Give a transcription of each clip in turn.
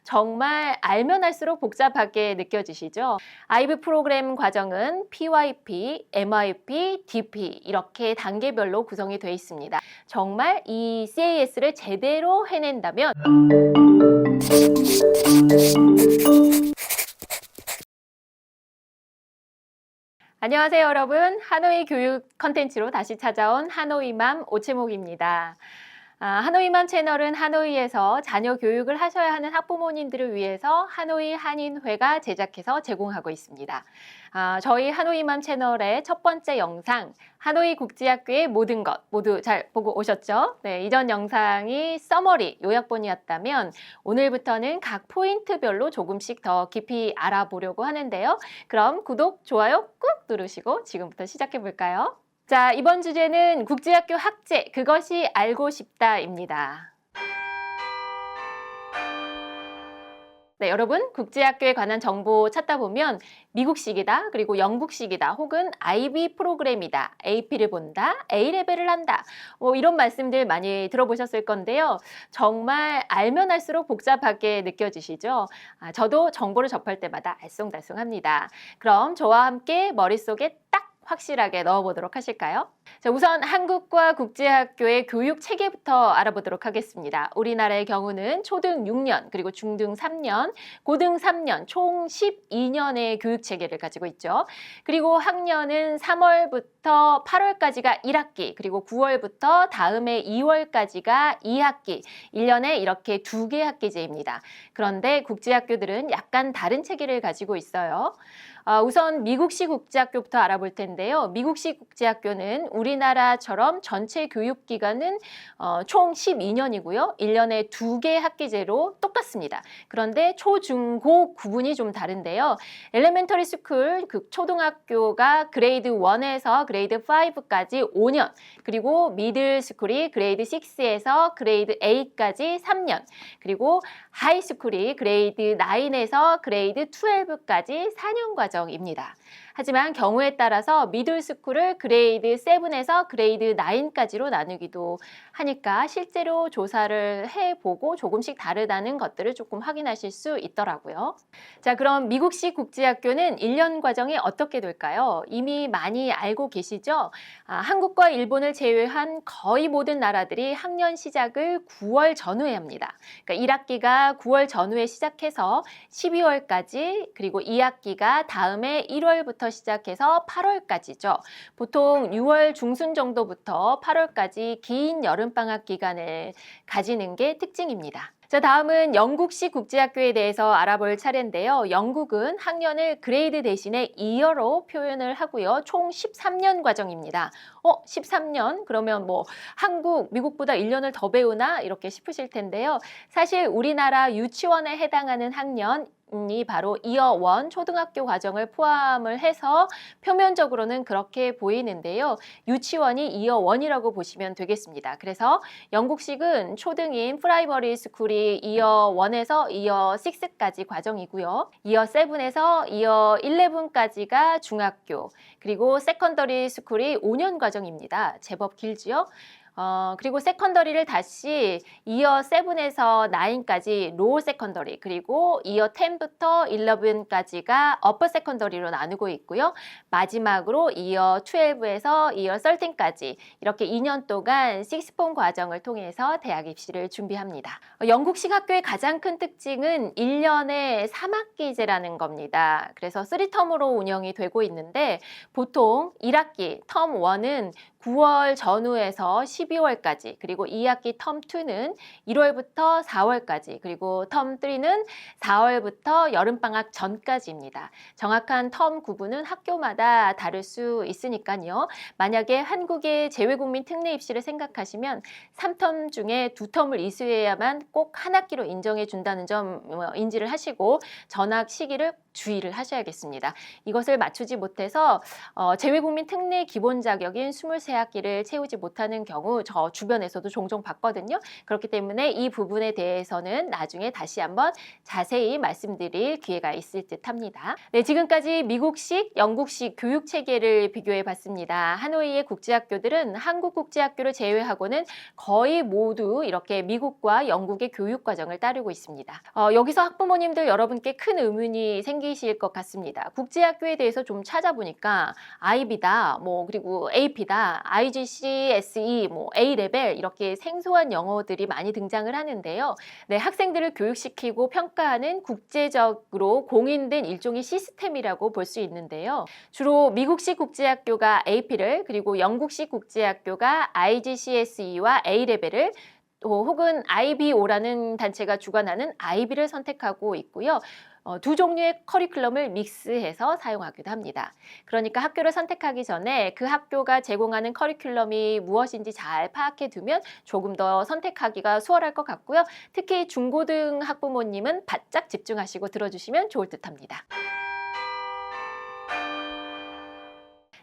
정말 알면 알수록 복잡하게 느껴지시죠? IB 프로그램 과정은 PYP, MYP, DP 이렇게 단계별로 구성이 되어 있습니다. 정말 이 CAS를 제대로 해낸다면 안녕하세요 여러분. 하노이 교육 컨텐츠로 다시 찾아온 하노이맘 오채목입니다. 하노이맘 채널은 하노이에서 자녀 교육을 하셔야 하는 학부모님들을 위해서 하노이 한인회가 제작해서 제공하고 있습니다. 저희 하노이맘 채널의 첫 번째 영상 하노이 국제학교의 모든 것 모두 잘 보고 오셨죠? 네, 이전 영상이 서머리 요약본이었다면 오늘부터는 각 포인트별로 조금씩 더 깊이 알아보려고 하는데요. 그럼 구독, 좋아요 꾹 누르시고 지금부터 시작해 볼까요? 자, 이번 주제는 국제학교 학제, 그것이 알고 싶다입니다. 네, 여러분 국제학교에 관한 정보 찾다 보면 미국식이다, 그리고 영국식이다, 혹은 IB 프로그램이다, AP를 본다, A레벨을 한다, 이런 말씀들 많이 들어보셨을 건데요. 정말 알면 알수록 복잡하게 느껴지시죠? 저도 정보를 접할 때마다 알쏭달쏭합니다. 그럼 저와 함께 머릿속에 딱 확실하게 넣어보도록 하실까요? 자, 우선 한국과 국제학교의 교육 체계부터 알아보도록 하겠습니다. 우리나라의 경우는 초등 6년, 그리고 중등 3년, 고등 3년, 총 12년의 교육 체계를 가지고 있죠. 그리고 학년은 3월부터 8월까지가 1학기, 그리고 9월부터 다음해 2월까지가 2학기, 1년에 이렇게 2개 학기제입니다. 그런데 국제학교들은 약간 다른 체계를 가지고 있어요. 우선 미국식 국제학교부터 알아볼 텐데요. 미국식 국제학교는 우리나라처럼 전체 교육기간은 총 12년이고요. 1년에 2개 학기제로 똑같습니다. 그런데 초, 중, 고 구분이 좀 다른데요. 엘레멘터리 스쿨, 그 초등학교가 그레이드 1에서 그레이드 5까지 5년, 그리고 미들 스쿨이 그레이드 6에서 그레이드 8까지 3년, 그리고 하이 스쿨이 그레이드 9에서 그레이드 12까지 4년 과정입니다. 하지만 경우에 따라서 미들스쿨을 그레이드 7에서 그레이드 9까지로 나누기도 하니까 실제로 조사를 해보고 조금씩 다르다는 것들을 조금 확인하실 수 있더라고요. 자, 그럼 미국식 국제학교는 1년 과정이 어떻게 될까요? 이미 많이 알고 계시죠? 한국과 일본을 제외한 거의 모든 나라들이 학년 시작을 9월 전후에 합니다. 그러니까 1학기가 9월 전후에 시작해서 12월까지, 그리고 2학기가 다음해 1월부터 시작해서 8월까지죠. 보통 6월 중순 정도부터 8월까지 긴 여름방학 기간을 가지는 게 특징입니다. 자, 다음은 영국식 국제학교에 대해서 알아볼 차례인데요. 영국은 학년을 그레이드 대신에 이어로 표현을 하고요. 총 13년 과정입니다. 13년? 그러면 한국, 미국보다 1년을 더 배우나? 이렇게 싶으실 텐데요. 사실 우리나라 유치원에 해당하는 학년이 바로 이어 1 초등학교 과정을 포함을 해서 표면적으로는 그렇게 보이는데요. 유치원이 이어 1이라고 보시면 되겠습니다. 그래서 영국식은 초등인 프라이머리 스쿨이 이어 1에서 이어 6까지 과정이고요. 이어 7에서 이어 11까지가 중학교, 그리고 세컨더리 스쿨이 5년 과정입니다. 제법 길지요? 그리고 세컨더리를 다시 이어 7에서 9까지 로우 세컨더리, 그리고 이어 10부터 11까지가 어퍼 세컨더리로 나누고 있고요. 마지막으로 이어 12에서 이어 13까지 이렇게 2년 동안 식스폼 과정을 통해서 대학 입시를 준비합니다. 영국식 학교의 가장 큰 특징은 1년에 3학기제라는 겁니다. 그래서 3텀으로 운영이 되고 있는데 보통 1학기 텀 1은 9월 전후에서 12월까지, 그리고 2학기 텀 2는 1월부터 4월까지, 그리고 텀 3는 4월부터 여름방학 전까지입니다. 정확한 텀 구분은 학교마다 다를 수 있으니까요. 만약에 한국의 재외국민 특례 입시를 생각하시면 3텀 중에 2텀을 이수해야만 꼭 한 학기로 인정해 준다는 점 인지를 하시고 전학 시기를 주의를 하셔야겠습니다. 이것을 맞추지 못해서 재외국민 특례 기본 자격인 23 학기를 채우지 못하는 경우 저 주변에서도 종종 봤거든요. 그렇기 때문에 이 부분에 대해서는 나중에 다시 한번 자세히 말씀드릴 기회가 있을 듯 합니다. 네, 지금까지 미국식, 영국식 교육 체계를 비교해 봤습니다. 하노이의 국제학교들은 한국 국제학교를 제외하고는 거의 모두 이렇게 미국과 영국의 교육 과정을 따르고 있습니다. 여기서 학부모님들 여러분께 큰 의문이 생기실 것 같습니다. 국제학교에 대해서 좀 찾아보니까 IB다, 그리고 AP다, IGCSE, A레벨 이렇게 생소한 영어들이 많이 등장을 하는데요. 네, 학생들을 교육시키고 평가하는 국제적으로 공인된 일종의 시스템이라고 볼 수 있는데요. 주로 미국식 국제학교가 AP를, 그리고 영국식 국제학교가 IGCSE와 A레벨을, 혹은 IBO라는 단체가 주관하는 IB를 선택하고 있고요. 두 종류의 커리큘럼을 믹스해서 사용하기도 합니다. 그러니까 학교를 선택하기 전에 그 학교가 제공하는 커리큘럼이 무엇인지 잘 파악해 두면 조금 더 선택하기가 수월할 것 같고요. 특히 중고등 학부모님은 바짝 집중하시고 들어주시면 좋을 듯 합니다.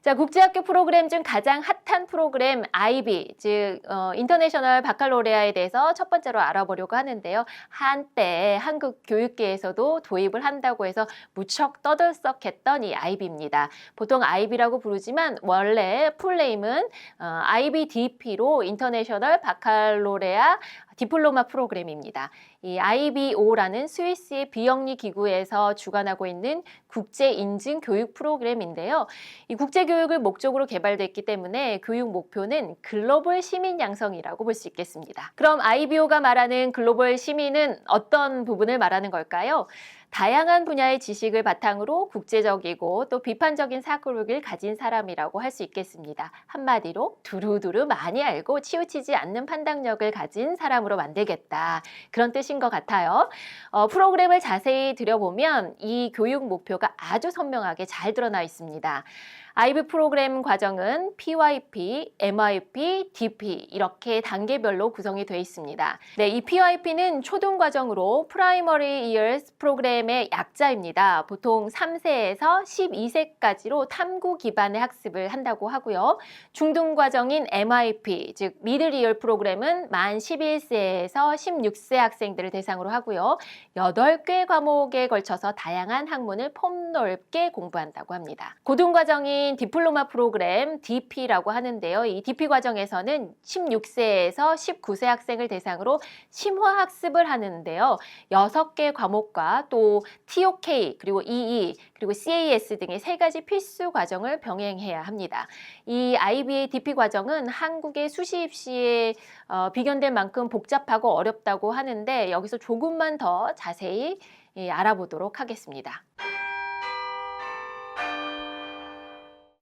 자, 국제학교 프로그램 중 가장 핫한 프로그램 IB, 즉 인터내셔널 바칼로레아에 대해서 첫 번째로 알아보려고 하는데요. 한때 한국 교육계에서도 도입을 한다고 해서 무척 떠들썩했던 이 IB입니다. 보통 IB라고 부르지만 원래 풀네임은 IBDP로 인터내셔널 바칼로레아 디플로마 프로그램입니다. 이 IBO라는 스위스의 비영리 기구에서 주관하고 있는 국제 인증 교육 프로그램인데요. 이 국제 교육을 목적으로 개발됐기 때문에 교육 목표는 글로벌 시민 양성이라고 볼 수 있겠습니다. 그럼 IBO가 말하는 글로벌 시민은 어떤 부분을 말하는 걸까요? 다양한 분야의 지식을 바탕으로 국제적이고 또 비판적인 사고력을 가진 사람이라고 할 수 있겠습니다. 한마디로 두루두루 많이 알고 치우치지 않는 판단력을 가진 사람으로 만들겠다. 그런 뜻인 것 같아요. 프로그램을 자세히 들여보면 이 교육 목표가 아주 선명하게 잘 드러나 있습니다. IB 프로그램 과정은 PYP, MYP, DP 이렇게 단계별로 구성이 되어 있습니다. 네, 이 PYP는 초등 과정으로 Primary Years 프로그램의 약자입니다. 보통 3세에서 12세까지로 탐구 기반의 학습을 한다고 하고요. 중등 과정인 MYP, 즉 Middle Year 프로그램은 만 11세에서 16세 학생들을 대상으로 하고요. 8개 과목에 걸쳐서 다양한 학문을 폭넓게 공부한다고 합니다. 고등 과정인 디플로마 프로그램 DP라고 하는데요. 이 DP 과정에서는 16세에서 19세 학생을 대상으로 심화 학습을 하는데요. 6개 과목과 또 TOK, 그리고 EE, 그리고 CAS 등의 3가지 필수 과정을 병행해야 합니다. 이 IB의 DP 과정은 한국의 수시 입시에 비견될 만큼 복잡하고 어렵다고 하는데 여기서 조금만 더 자세히 알아보도록 하겠습니다.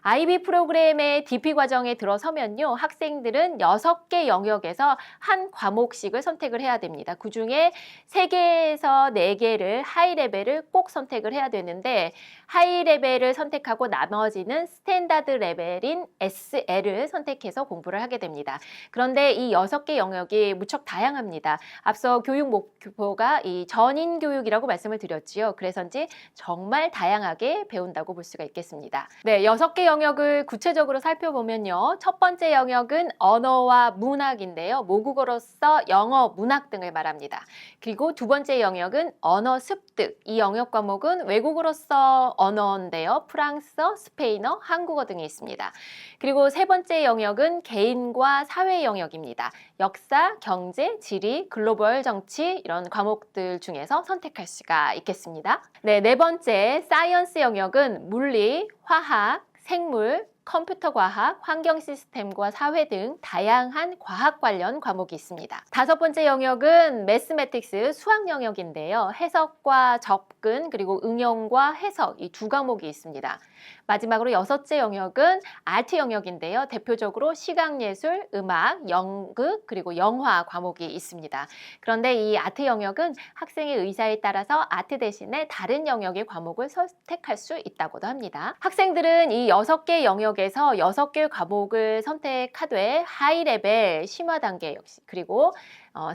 IB 프로그램의 DP 과정에 들어서면요. 학생들은 6개 영역에서 한 과목씩을 선택을 해야 됩니다. 그중에 3개에서 4개를 하이 레벨을 꼭 선택을 해야 되는데 하이 레벨을 선택하고 나머지는 스탠다드 레벨인 SL을 선택해서 공부를 하게 됩니다. 그런데 이 6개 영역이 무척 다양합니다. 앞서 교육 목표가 이 전인 교육이라고 말씀을 드렸지요. 그래서인지 정말 다양하게 배운다고 볼 수가 있겠습니다. 네, 6개 영역을 구체적으로 살펴보면요. 첫 번째 영역은 언어와 문학인데요. 모국어로서 영어, 문학 등을 말합니다. 그리고 두 번째 영역은 언어 습득. 이 영역 과목은 외국어로서 언어인데요. 프랑스어, 스페인어, 한국어 등이 있습니다. 그리고 세 번째 영역은 개인과 사회 영역입니다. 역사, 경제, 지리, 글로벌 정치 이런 과목들 중에서 선택할 수가 있겠습니다. 네, 네 번째 사이언스 영역은 물리, 화학, 생물, 컴퓨터 과학, 환경 시스템과 사회 등 다양한 과학 관련 과목이 있습니다. 다섯 번째 영역은 매스매틱스, 수학 영역인데요. 해석과 접근, 그리고 응용과 해석 이 두 과목이 있습니다. 마지막으로 6째 영역은 아트 영역인데요. 대표적으로 시각예술, 음악, 연극, 그리고 영화 과목이 있습니다. 그런데 이 아트 영역은 학생의 의사에 따라서 아트 대신에 다른 영역의 과목을 선택할 수 있다고도 합니다. 학생들은 이 6개 영역 영역에서 6개 과목을 선택하되 하이 레벨, 심화 단계 역시 그리고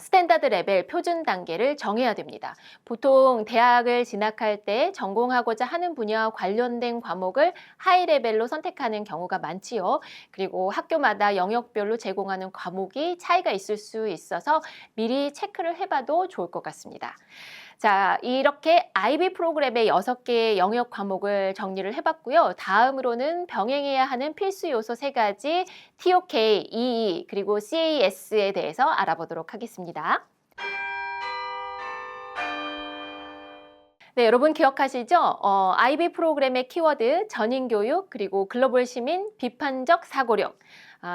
스탠다드 레벨, 표준 단계를 정해야 됩니다. 보통 대학을 진학할 때 전공하고자 하는 분야와 관련된 과목을 하이 레벨로 선택하는 경우가 많지요. 그리고 학교마다 영역별로 제공하는 과목이 차이가 있을 수 있어서 미리 체크를 해봐도 좋을 것 같습니다. 자, 이렇게 IB 프로그램의 6개의 영역 과목을 정리를 해봤고요. 다음으로는 병행해야 하는 필수 요소 3가지 TOK, EE, 그리고 CAS에 대해서 알아보도록 하겠습니다. 네, 여러분 기억하시죠? IB 프로그램의 키워드, 전인교육, 그리고 글로벌 시민, 비판적 사고력.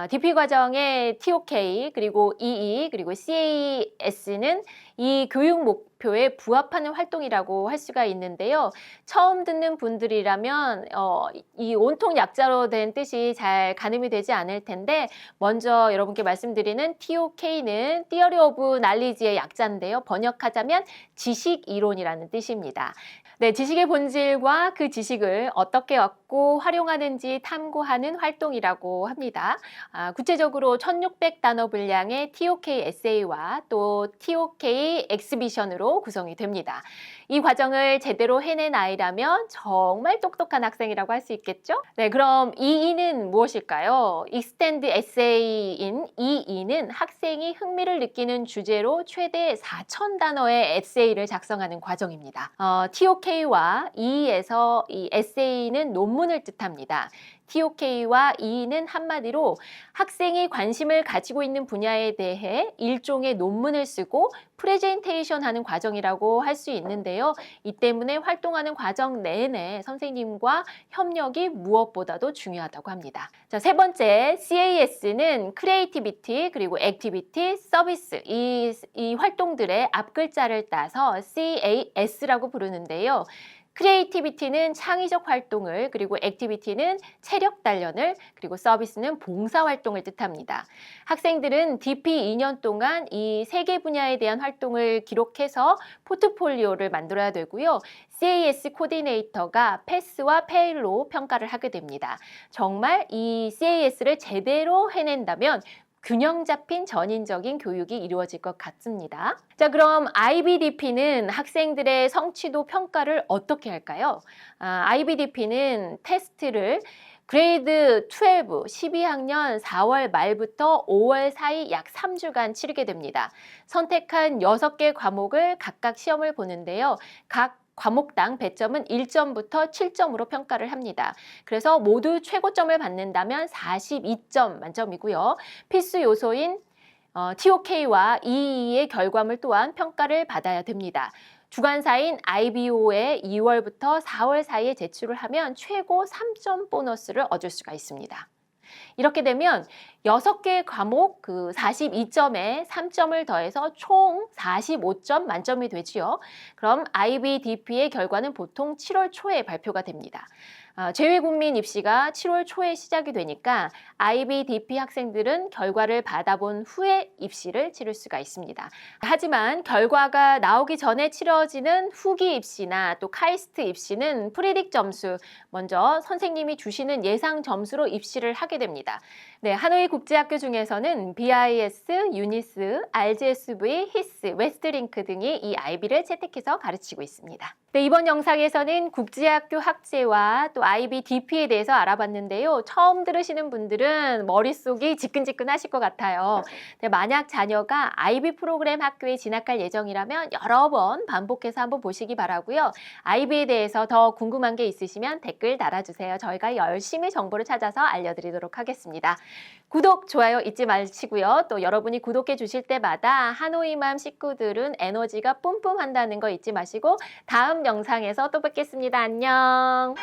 DP 과정의 TOK, 그리고 EE, 그리고 CAS는 이 교육 목표에 부합하는 활동이라고 할 수가 있는데요. 처음 듣는 분들이라면 이 온통 약자로 된 뜻이 잘 가늠이 되지 않을 텐데 먼저 여러분께 말씀드리는 TOK는 Theory of Knowledge의 약자인데요. 번역하자면 지식 이론이라는 뜻입니다. 네, 지식의 본질과 그 지식을 어떻게 얻고 활용하는지 탐구하는 활동이라고 합니다. 구체적으로 1600단어 분량의 TOK 에세이와 또 TOK 엑스비션으로 구성이 됩니다. 이 과정을 제대로 해낸 아이라면 정말 똑똑한 학생이라고 할 수 있겠죠? 네, 그럼 EE는 무엇일까요? Extend Essay인 EE는 학생이 흥미를 느끼는 주제로 최대 4000단어의 에세이를 작성하는 과정입니다. TOK와 EE에서 이 에세이는 논문을 뜻합니다. TOK와 EE는 한마디로 학생이 관심을 가지고 있는 분야에 대해 일종의 논문을 쓰고 프레젠테이션 하는 과정이라고 할 수 있는데요. 이 때문에 활동하는 과정 내내 선생님과 협력이 무엇보다도 중요하다고 합니다. 자, 3번째 CAS는 크리에이티비티 그리고 액티비티, 서비스 이 활동들의 앞글자를 따서 CAS라고 부르는데요. 크리에이티비티는 창의적 활동을, 그리고 액티비티는 체력 단련을, 그리고 서비스는 봉사 활동을 뜻합니다. 학생들은 DP 2년 동안 이 3개 분야에 대한 활동을 기록해서 포트폴리오를 만들어야 되고요. CAS 코디네이터가 패스와 페일로 평가를 하게 됩니다. 정말 이 CAS를 제대로 해낸다면 균형 잡힌 전인적인 교육이 이루어질 것 같습니다. 자, 그럼 IBDP는 학생들의 성취도 평가를 어떻게 할까요? IBDP는 테스트를 그레이드 12, 12학년 4월 말부터 5월 사이 약 3주간 치르게 됩니다. 선택한 6개 과목을 각각 시험을 보는데요. 각 과목당 배점은 1점부터 7점으로 평가를 합니다. 그래서 모두 최고점을 받는다면 42점 만점이고요. 필수 요소인 TOK와 EE의 결과물 또한 평가를 받아야 됩니다. 주관사인 IBO에 2월부터 4월 사이에 제출을 하면 최고 3점 보너스를 얻을 수가 있습니다. 이렇게 되면 6개 과목 그 42점에 3점을 더해서 총 45점 만점이 되지요. 그럼 IBDP의 결과는 보통 7월 초에 발표가 됩니다. 재외국민 입시가 7월 초에 시작이 되니까 IBDP 학생들은 결과를 받아본 후에 입시를 치를 수가 있습니다. 하지만 결과가 나오기 전에 치러지는 후기 입시나 또 카이스트 입시는 프리딕 점수, 먼저 선생님이 주시는 예상 점수로 입시를 하게 됩니다. 네, 하노이 국제학교 중에서는 BIS, 유니스, RGSV, 히스, 웨스트링크 등이 이 IB를 채택해서 가르치고 있습니다. 네, 이번 영상에서는 국제학교 학제와 또 IBDP에 대해서 알아봤는데요. 처음 들으시는 분들은 머릿속이 지끈지끈하실 것 같아요. 네, 만약 자녀가 IB 프로그램 학교에 진학할 예정이라면 여러 번 반복해서 한번 보시기 바라고요. IB에 대해서 더 궁금한 게 있으시면 댓글 달아주세요. 저희가 열심히 정보를 찾아서 알려드리도록 하겠습니다. 구독, 좋아요 잊지 마시고요. 또 여러분이 구독해 주실 때마다 하노이맘 식구들은 에너지가 뿜뿜한다는 거 잊지 마시고 다음 영상에서 또 뵙겠습니다. 안녕.